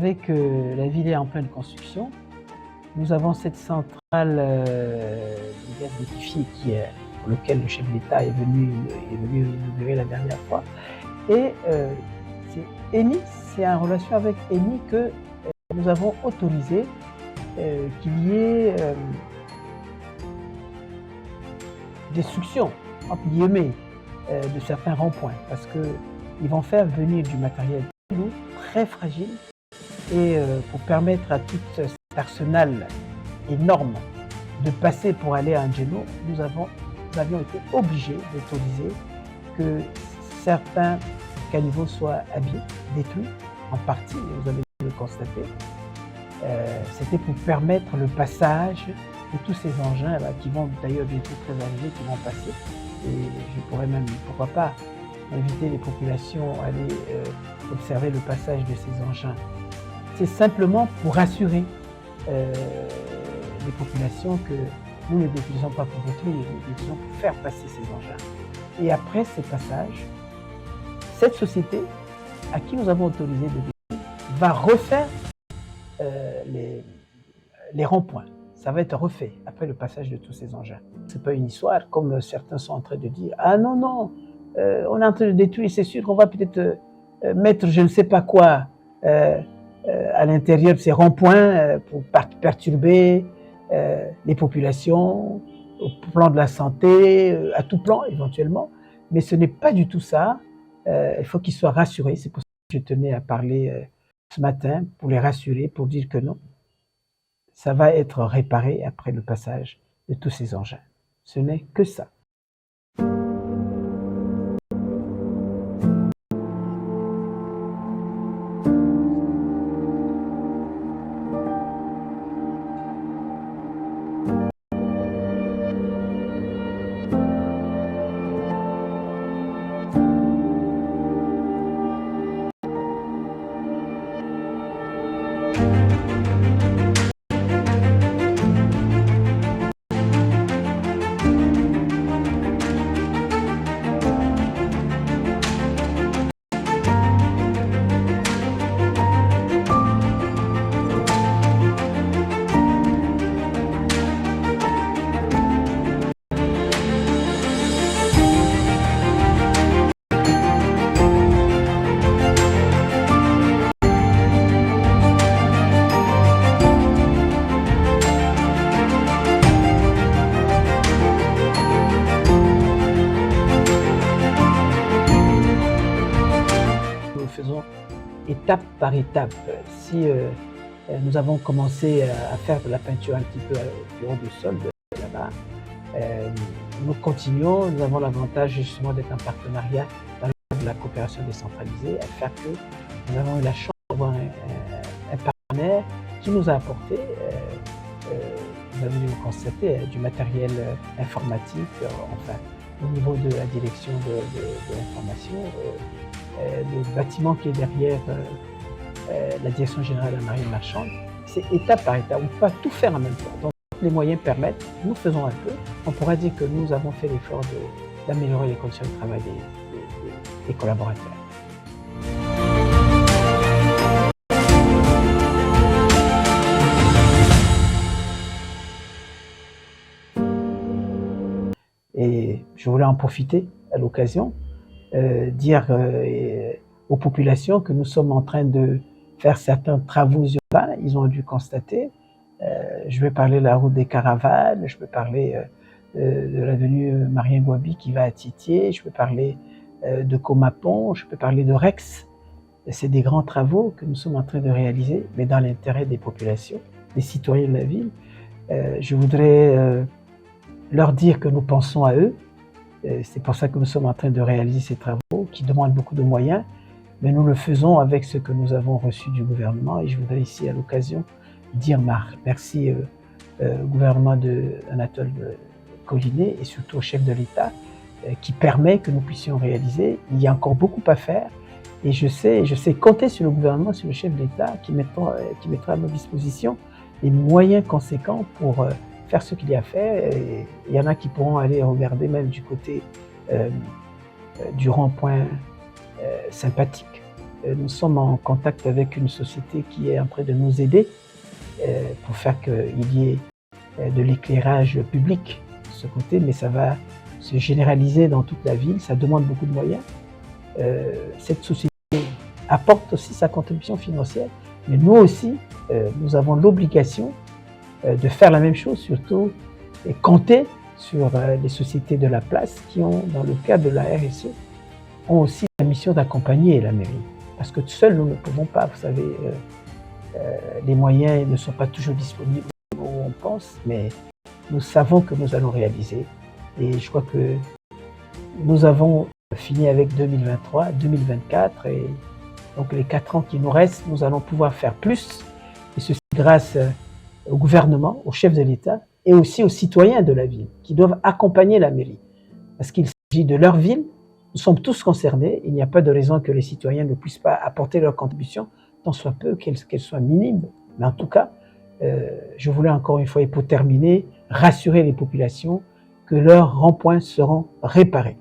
savez que la ville est en pleine construction. Nous avons cette centrale de gaz liquéfié pour laquelle le chef de l'État est venu inaugurer la dernière fois. Et c'est Eni, c'est en relation avec Eni que nous avons autorisé qu'il y ait destruction, entre guillemets, de certains ronds-points, parce qu'ils vont faire venir du matériel lourd, très fragile, et pour permettre à tout cet arsenal énorme de passer pour aller à Angelo, nous avions été obligés d'autoriser que certains caniveaux soient abîmés, détruits en partie, vous avez pu le constater. C'était pour permettre le passage de tous ces engins là, qui vont d'ailleurs bientôt très âgés, qui vont passer. Et je pourrais même, pourquoi pas, inviter les populations à aller observer le passage de ces engins. C'est simplement pour rassurer les populations que nous ne les utilisons pas pour détruire, nous les utilisons pour faire passer ces engins. Et après ces passages, cette société à qui nous avons autorisé de détruire va refaire les ronds-points. Ça va être refait après le passage de tous ces engins. Ce n'est pas une histoire comme certains sont en train de dire. Ah non, non, on est en train de détruire, c'est sûr qu'on va peut-être mettre je ne sais pas quoi à l'intérieur de ces ronds-points pour perturber les populations, au plan de la santé, à tout plan éventuellement. Mais ce n'est pas du tout ça. Il faut qu'ils soient rassurés. C'est pour ça que je tenais à parler ce matin, pour les rassurer, pour dire que non, ça va être réparé après le passage de tous ces engins. Ce n'est que ça. Faisons étape par étape. Si nous avons commencé à faire de la peinture un petit peu au haut du sol là-bas, nous continuons, nous avons l'avantage justement d'être en partenariat dans le cadre de la coopération décentralisée, à faire que nous avons eu la chance d'avoir un partenaire qui nous a apporté, vous avez dû le constater, du matériel informatique, enfin au niveau de la direction de l'information, le bâtiment qui est derrière la direction générale de la marine marchande, c'est étape par étape. On ne peut pas tout faire en même temps. Donc, les moyens permettent, nous faisons un peu. On pourra dire que nous avons fait l'effort d'améliorer les conditions de travail des collaborateurs. Et je voulais en profiter à l'occasion, dire aux populations que nous sommes en train de faire certains travaux urbains. Ils ont dû constater. Je vais parler de la route des Caravanes, je peux parler de l'avenue Marien-Gouabi qui va à Titié, je peux parler de Comapon, je peux parler de Rex. C'est des grands travaux que nous sommes en train de réaliser, mais dans l'intérêt des populations, des citoyens de la ville. Je voudrais leur dire que nous pensons à eux. C'est pour ça que nous sommes en train de réaliser ces travaux qui demandent beaucoup de moyens, mais nous le faisons avec ce que nous avons reçu du gouvernement. Et je voudrais ici, à l'occasion, dire merci au gouvernement d'Anatole Collinet et surtout au chef de l'État qui permet que nous puissions réaliser. Il y a encore beaucoup à faire et je sais compter sur le gouvernement, sur le chef de l'État qui mettra à nos dispositions les moyens conséquents pour faire ce qu'il y a à faire. Et il y en a qui pourront aller regarder même du côté du rond-point sympathique nous sommes en contact avec une société qui est en train de nous aider pour faire qu'il y ait de l'éclairage public de ce côté, mais ça va se généraliser dans toute la ville, ça demande beaucoup de moyens. Cette société apporte aussi sa contribution financière, mais nous aussi, nous avons l'obligation de faire la même chose, surtout, et compter sur les sociétés de la place qui ont, dans le cadre de la RSE, ont aussi la mission d'accompagner la mairie. Parce que seuls, nous ne pouvons pas, vous savez, les moyens ne sont pas toujours disponibles où on pense, mais nous savons que nous allons réaliser. Et je crois que nous avons fini avec 2023, 2024, et donc les 4 ans qui nous restent, nous allons pouvoir faire plus, et ceci grâce au gouvernement, aux chefs de l'État, et aussi aux citoyens de la ville, qui doivent accompagner la mairie. Parce qu'il s'agit de leur ville, nous sommes tous concernés, il n'y a pas de raison que les citoyens ne puissent pas apporter leur contribution, tant soit peu, qu'elle soit minime. Mais en tout cas, je voulais encore une fois, et pour terminer, rassurer les populations que leurs ronds-points seront réparés.